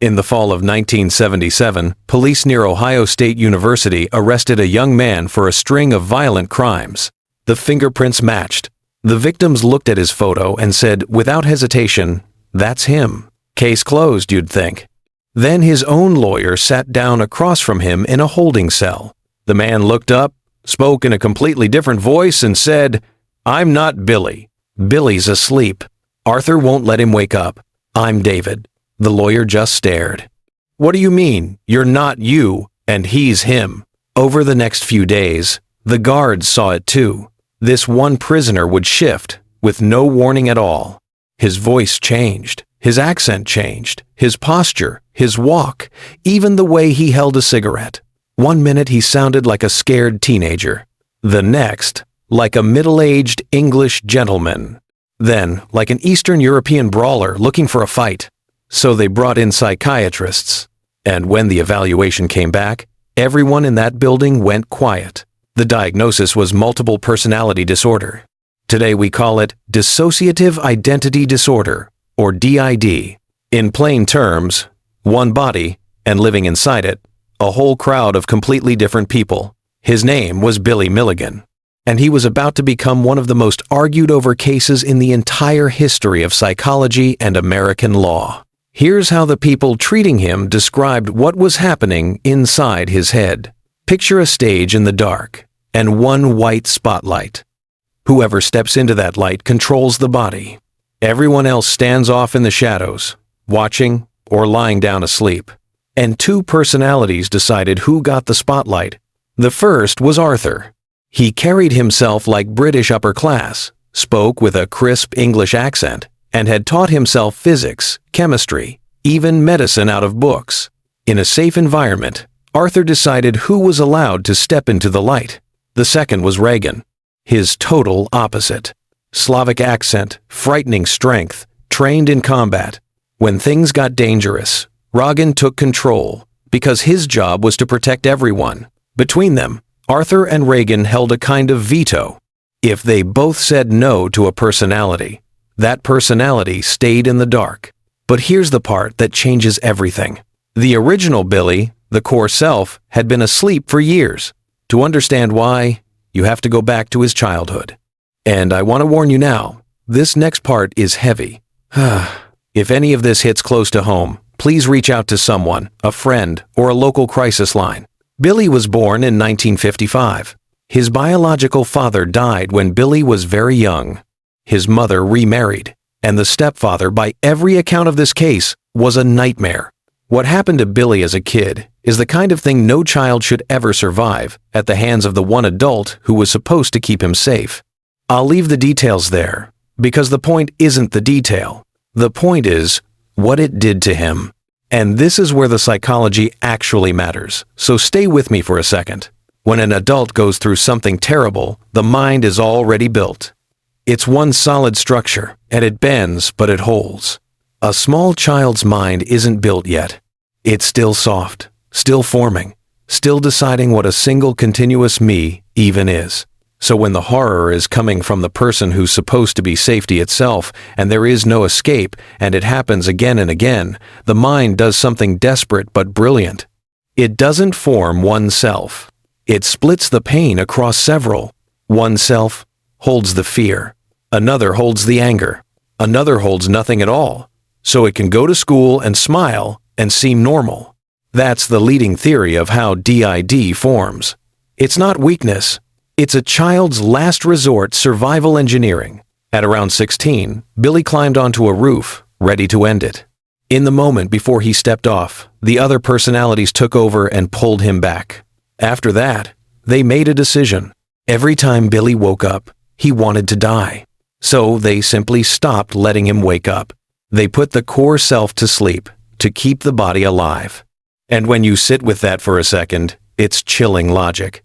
In the fall of 1977, police near Ohio State University arrested a young man for a string of violent crimes. The fingerprints matched. The victims looked at his photo and said, without hesitation, "That's him." Case closed, you'd think. Then his own lawyer sat down across from him in a holding cell. The man looked up, spoke in a completely different voice, and said, "I'm not Billy. Billy's asleep. Arthur won't let him wake up. I'm David." The lawyer just stared. "What do you mean? You're not you, and he's him." Over the next few days, the guards saw it too. This one prisoner would shift, with no warning at all. His voice changed, his accent changed, his posture, his walk, even the way he held a cigarette. One minute he sounded like a scared teenager. The next, like a middle-aged English gentleman. Then, like an Eastern European brawler looking for a fight. So they brought in psychiatrists. And when the evaluation came back, everyone in that building went quiet. The diagnosis was multiple personality disorder. Today we call it dissociative identity disorder, or DID. In plain terms, one body, and living inside it, a whole crowd of completely different people. His name was Billy Milligan, and he was about to become one of the most argued over cases in the entire history of psychology and American law. Here's how the people treating him described what was happening inside his head. Picture a stage in the dark, and one white spotlight. Whoever steps into that light controls the body. Everyone else stands off in the shadows, watching or lying down asleep. And two personalities decided who got the spotlight. The first was Arthur. He carried himself like British upper class, spoke with a crisp English accent, and had taught himself physics, chemistry, even medicine out of books. In a safe environment, Arthur decided who was allowed to step into the light. The second was Reagan, his total opposite. Slavic accent, frightening strength, trained in combat. When things got dangerous, Reagan took control because his job was to protect everyone. Between them, Arthur and Reagan held a kind of veto. If they both said no to a personality, that personality stayed in the dark. But here's the part that changes everything. The original Billy, the core self, had been asleep for years. To understand why, you have to go back to his childhood. And I want to warn you now, this next part is heavy. If any of this hits close to home, please reach out to someone, a friend, or a local crisis line. Billy was born in 1955. His biological father died when Billy was very young. His mother remarried, and the stepfather, by every account of this case, was a nightmare. What happened to Billy as a kid is the kind of thing no child should ever survive at the hands of the one adult who was supposed to keep him safe. I'll leave the details there, because the point isn't the detail. The point is what it did to him. And this is where the psychology actually matters, so stay with me for a second. When an adult goes through something terrible, the mind is already built. It's one solid structure, and it bends, but it holds. A small child's mind isn't built yet. It's still soft, still forming, still deciding what a single continuous me even is. So when the horror is coming from the person who's supposed to be safety itself, and there is no escape, and it happens again and again, the mind does something desperate but brilliant. It doesn't form one self. It splits the pain across several. One self holds the fear. Another holds the anger. Another holds nothing at all. So it can go to school and smile and seem normal. That's the leading theory of how DID forms. It's not weakness. It's a child's last resort survival engineering. At around 16, Billy climbed onto a roof, ready to end it. In the moment before he stepped off, the other personalities took over and pulled him back. After that, they made a decision. Every time Billy woke up, he wanted to die. So they simply stopped letting him wake up. They put the core self to sleep, to keep the body alive. And when you sit with that for a second, it's chilling logic.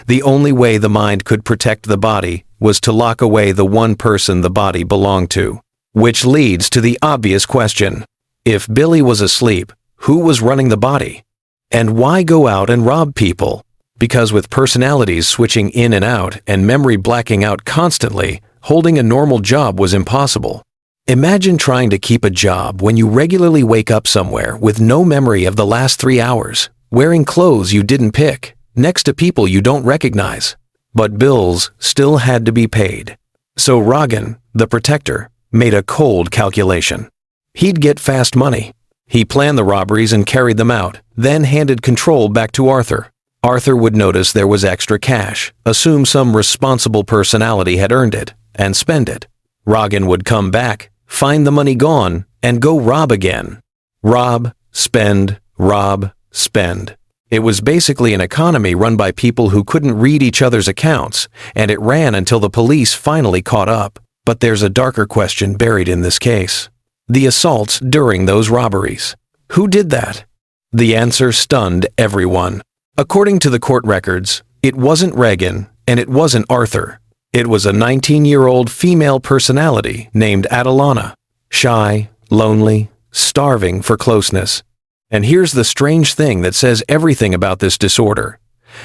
The only way the mind could protect the body was to lock away the one person the body belonged to. Which leads to the obvious question. If Billy was asleep, who was running the body? And why go out and rob people? Because with personalities switching in and out and memory blacking out constantly, holding a normal job was impossible. Imagine trying to keep a job when you regularly wake up somewhere with no memory of the last 3 hours, wearing clothes you didn't pick, next to people you don't recognize. But bills still had to be paid. So Rogan, the protector, made a cold calculation. He'd get fast money. He planned the robberies and carried them out, then handed control back to Arthur. Arthur would notice there was extra cash, assume some responsible personality had earned it, and spend it. Rogan would come back, find the money gone, and go rob again. Rob, spend, rob, spend. It was basically an economy run by people who couldn't read each other's accounts, and it ran until the police finally caught up. But there's a darker question buried in this case. The assaults during those robberies. Who did that? The answer stunned everyone. According to the court records, it wasn't Regan, and it wasn't Arthur. It was a 19-year-old female personality named Adelana. Shy, lonely, starving for closeness. And here's the strange thing that says everything about this disorder.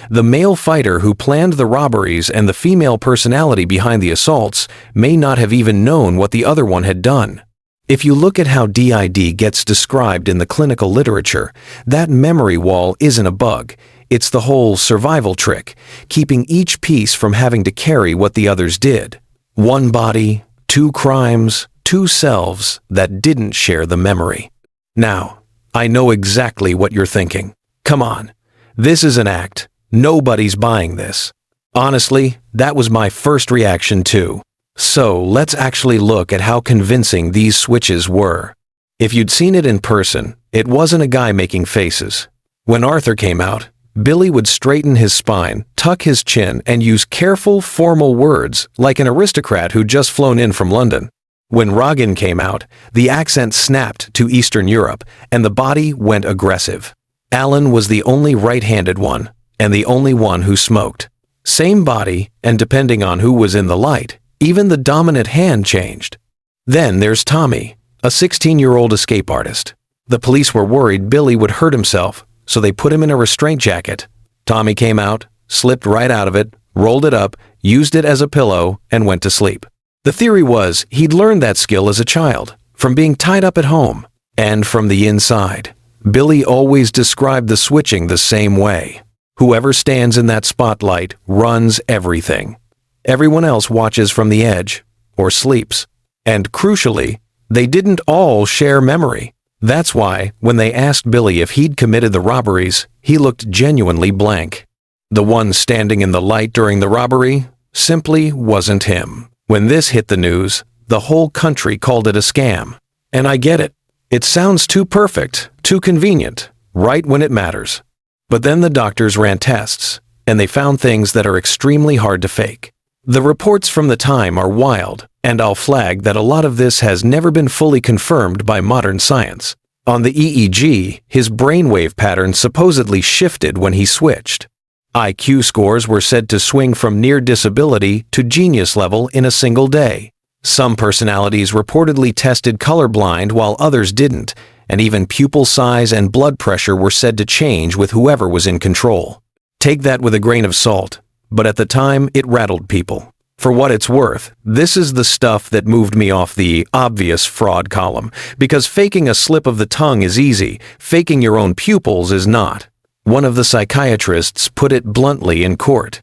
The male fighter who planned the robberies and the female personality behind the assaults may not have even known what the other one had done. If you look at how DID gets described in the clinical literature, that memory wall isn't a bug. It's the whole survival trick, keeping each piece from having to carry what the others did. One body, two crimes, two selves that didn't share the memory. Now, I know exactly what you're thinking. Come on, this is an act. Nobody's buying this. Honestly, that was my first reaction too. So let's actually look at how convincing these switches were. If you'd seen it in person, it wasn't a guy making faces. When Arthur came out, Billy would straighten his spine, tuck his chin, and use careful, formal words like an aristocrat who'd just flown in from London. When Rogan came out, the accent snapped to Eastern Europe, and the body went aggressive. Alan was the only right-handed one, and the only one who smoked. Same body, and depending on who was in the light, even the dominant hand changed. Then there's Tommy, a 16-year-old escape artist. The police were worried Billy would hurt himself, so they put him in a restraint jacket. Tommy came out, slipped right out of it, rolled it up, used it as a pillow, and went to sleep. The theory was he'd learned that skill as a child, from being tied up at home, and from the inside. Billy always described the switching the same way. Whoever stands in that spotlight runs everything. Everyone else watches from the edge, or sleeps. And crucially, they didn't all share memory. That's why, when they asked Billy if he'd committed the robberies, he looked genuinely blank. The one standing in the light during the robbery simply wasn't him. When this hit the news, the whole country called it a scam. And I get it. It sounds too perfect, too convenient, right when it matters. But then the doctors ran tests, and they found things that are extremely hard to fake. The reports from the time are wild, and I'll flag that a lot of this has never been fully confirmed by modern science. On the EEG, his brainwave pattern supposedly shifted when he switched. IQ scores were said to swing from near disability to genius level in a single day. Some personalities reportedly tested colorblind while others didn't, and even pupil size and blood pressure were said to change with whoever was in control. Take that with a grain of salt, but at the time it rattled people. For what it's worth, this is the stuff that moved me off the obvious fraud column, because faking a slip of the tongue is easy, faking your own pupils is not. One of the psychiatrists put it bluntly in court.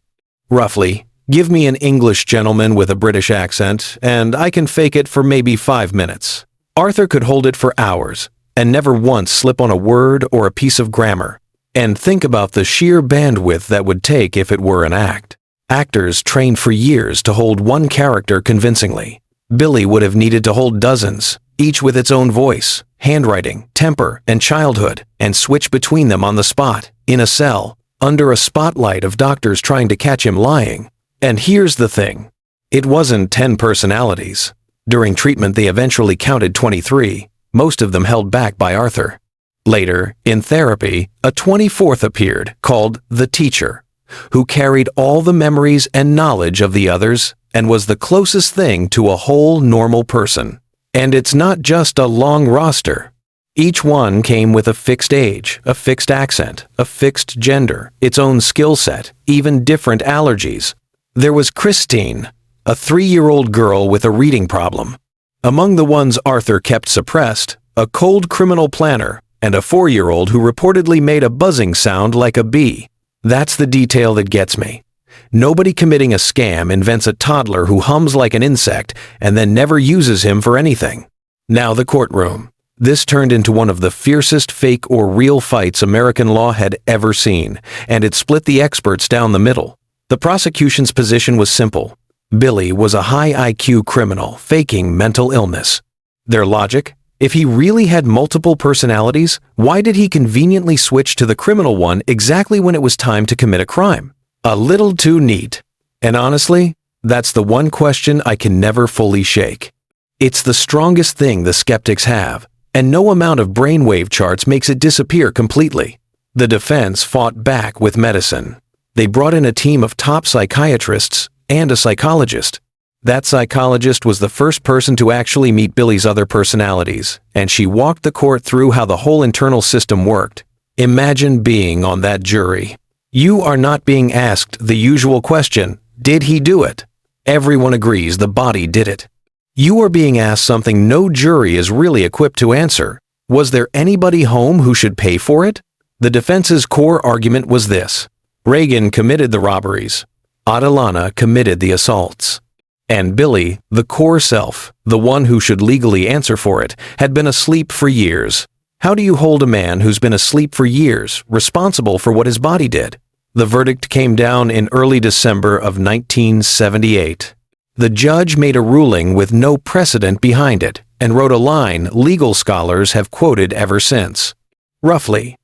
Roughly, give me an English gentleman with a British accent, and I can fake it for maybe 5 minutes. Arthur could hold it for hours, and never once slip on a word or a piece of grammar. And think about the sheer bandwidth that would take if it were an act. Actors trained for years to hold one character convincingly. Billy would have needed to hold dozens, each with its own voice, handwriting, temper, and childhood, and switch between them on the spot, in a cell, under a spotlight of doctors trying to catch him lying. And here's the thing. It wasn't 10 personalities. During treatment they eventually counted 23, most of them held back by Arthur. Later, in therapy, a 24th appeared, called the teacher, who carried all the memories and knowledge of the others and was the closest thing to a whole normal person. And it's not just a long roster. Each one came with a fixed age, a fixed accent, a fixed gender, its own skill set, even different allergies. There was Christine, a 3-year-old girl with a reading problem. Among the ones Arthur kept suppressed, a cold criminal planner and a 4-year-old who reportedly made a buzzing sound like a bee. That's the detail that gets me. Nobody committing a scam invents a toddler who hums like an insect and then never uses him for anything. Now the courtroom. This turned into one of the fiercest fake or real fights American law had ever seen, and it split the experts down the middle. The prosecution's position was simple. Billy was a high IQ criminal faking mental illness. Their logic? If he really had multiple personalities, why did he conveniently switch to the criminal one exactly when it was time to commit a crime? A little too neat. And honestly, that's the one question I can never fully shake. It's the strongest thing the skeptics have, and no amount of brainwave charts makes it disappear completely. The defense fought back with medicine. They brought in a team of top psychiatrists and a psychologist. That psychologist was the first person to actually meet Billy's other personalities, and she walked the court through how the whole internal system worked. Imagine being on that jury. You are not being asked the usual question, did he do it? Everyone agrees the body did it. You are being asked something no jury is really equipped to answer. Was there anybody home who should pay for it? The defense's core argument was this. Reagan committed the robberies. Adelana committed the assaults. And Billy, the core self, the one who should legally answer for it, had been asleep for years. How do you hold a man who's been asleep for years responsible for what his body did? The verdict came down in early December of 1978. The judge made a ruling with no precedent behind it and wrote a line legal scholars have quoted ever since. Roughly,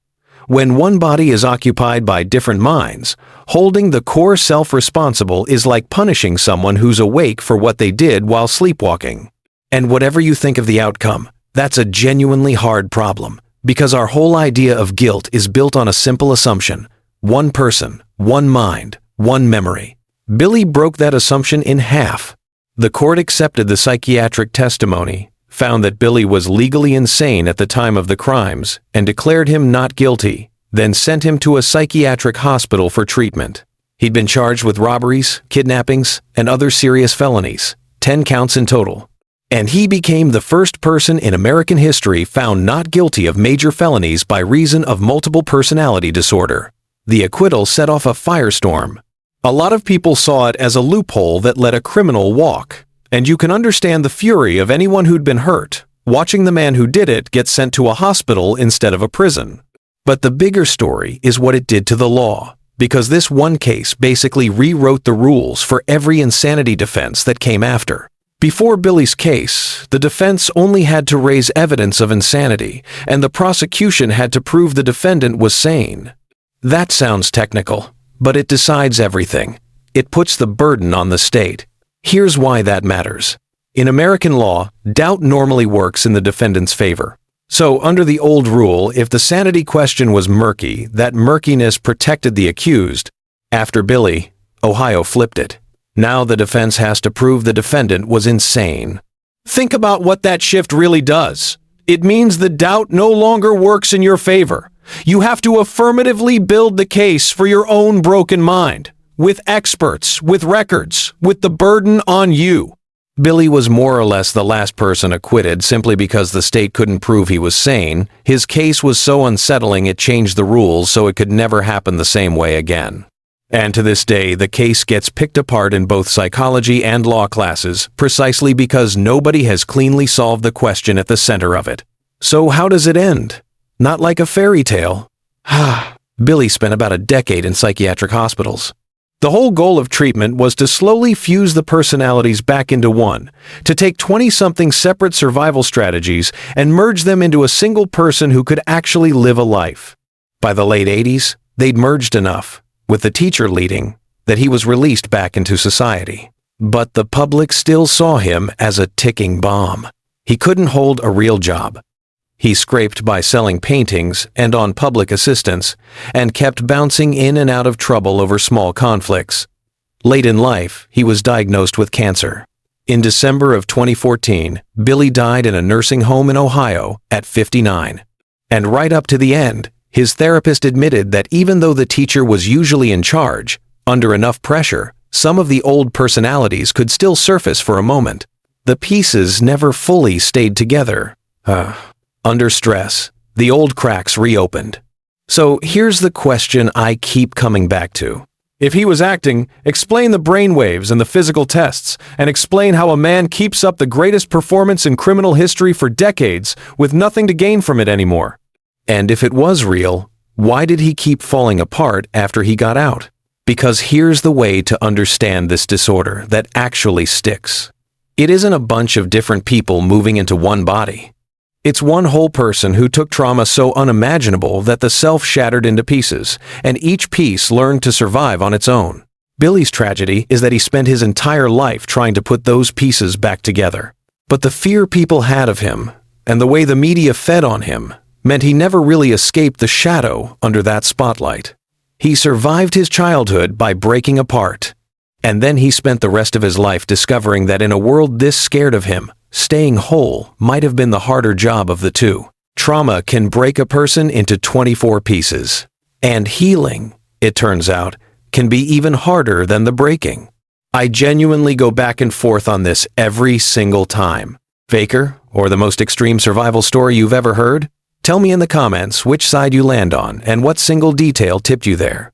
when one body is occupied by different minds, holding the core self responsible is like punishing someone who's awake for what they did while sleepwalking. And whatever you think of the outcome, that's a genuinely hard problem, because our whole idea of guilt is built on a simple assumption. One person, one mind, one memory. Billy broke that assumption in half. The court accepted the psychiatric testimony, found that Billy was legally insane at the time of the crimes, and declared him not guilty, then sent him to a psychiatric hospital for treatment. He'd been charged with robberies, kidnappings, and other serious felonies, 10 counts in total. And he became the first person in American history found not guilty of major felonies by reason of multiple personality disorder. The acquittal set off a firestorm. A lot of people saw it as a loophole that let a criminal walk. And you can understand the fury of anyone who'd been hurt, watching the man who did it get sent to a hospital instead of a prison. But the bigger story is what it did to the law, because this one case basically rewrote the rules for every insanity defense that came after. Before Billy's case, the defense only had to raise evidence of insanity, and the prosecution had to prove the defendant was sane. That sounds technical, but it decides everything. It puts the burden on the state. Here's why that matters. In American law, doubt normally works in the defendant's favor. So, under the old rule, if the sanity question was murky, that murkiness protected the accused. After Billy, Ohio flipped it. Now the defense has to prove the defendant was insane. Think about what that shift really does. It means the doubt no longer works in your favor. You have to affirmatively build the case for your own broken mind. With experts, with records, with the burden on you. Billy was more or less the last person acquitted simply because the state couldn't prove he was sane. His case was so unsettling it changed the rules so it could never happen the same way again. And to this day, the case gets picked apart in both psychology and law classes precisely because nobody has cleanly solved the question at the center of it. So how does it end? Not like a fairy tale. Billy spent about a decade in psychiatric hospitals. The whole goal of treatment was to slowly fuse the personalities back into one, to take 20-something separate survival strategies and merge them into a single person who could actually live a life. By the late 80s, they'd merged enough, with the teacher leading, that he was released back into society. But the public still saw him as a ticking bomb. He couldn't hold a real job. He scraped by selling paintings and on public assistance, and kept bouncing in and out of trouble over small conflicts. Late in life, he was diagnosed with cancer. In December of 2014, Billy died in a nursing home in Ohio at 59. And right up to the end, his therapist admitted that even though the teacher was usually in charge, under enough pressure, some of the old personalities could still surface for a moment. The pieces never fully stayed together. Under stress, the old cracks reopened. So here's the question I keep coming back to. If he was acting, explain the brainwaves and the physical tests, and explain how a man keeps up the greatest performance in criminal history for decades with nothing to gain from it anymore. And if it was real, why did he keep falling apart after he got out? Because here's the way to understand this disorder that actually sticks. It isn't a bunch of different people moving into one body. It's one whole person who took trauma so unimaginable that the self shattered into pieces, and each piece learned to survive on its own. Billy's tragedy is that he spent his entire life trying to put those pieces back together. But the fear people had of him, and the way the media fed on him, meant he never really escaped the shadow under that spotlight. He survived his childhood by breaking apart, and then he spent the rest of his life discovering that in a world this scared of him, staying whole might have been the harder job of the two. Trauma can break a person into 24 pieces. And healing, it turns out, can be even harder than the breaking. I genuinely go back and forth on this every single time. Faker, or the most extreme survival story you've ever heard? Tell me in the comments which side you land on and what single detail tipped you there.